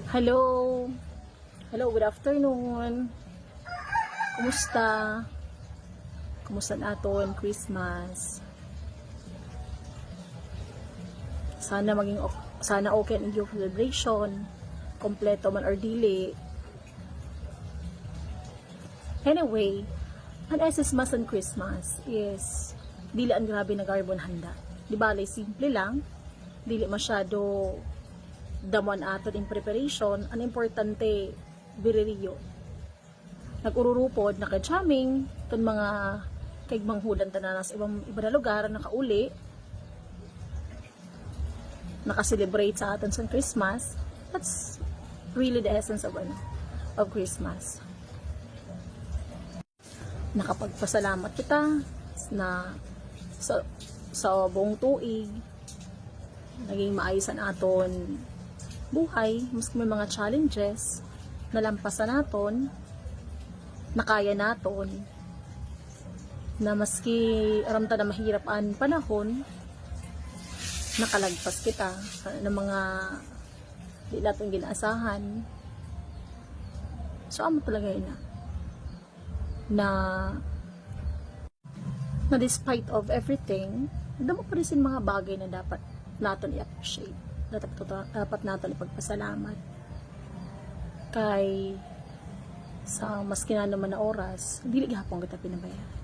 Hello! Hello, good afternoon! Kumusta? Kumusta naton Christmas? Sana okay ang iyong celebration. Kompleto man or dili. Anyway, ang Christmas and Christmas is dili ang grabe na garbon handa. Di bale, simple lang. Dili masyado damuan aton in preparation. Ang importante, biririyo. Nag-ururupod, naka-jamming, itong mga kaigmanghudan tanan sa iba na lugar, nakauli, naka-celebrate sa aton sa Christmas. That's really the essence of Christmas. Nakapagpasalamat kita na sa buong tuig, naging maayos ang aton buhay, maski may mga challenges, nalampasan naton, nakaya naton, na maski aramta na mahirap ang panahon, nakalagpas kita ng mga di natin ginaasahan. So amo talaga yun na despite of everything, damo pa rin mga bagay na dapat natin i-appreciate, dapat natin ipagpasalamat kay sa maski na naman na oras, dili gihapon kita pinabayaan.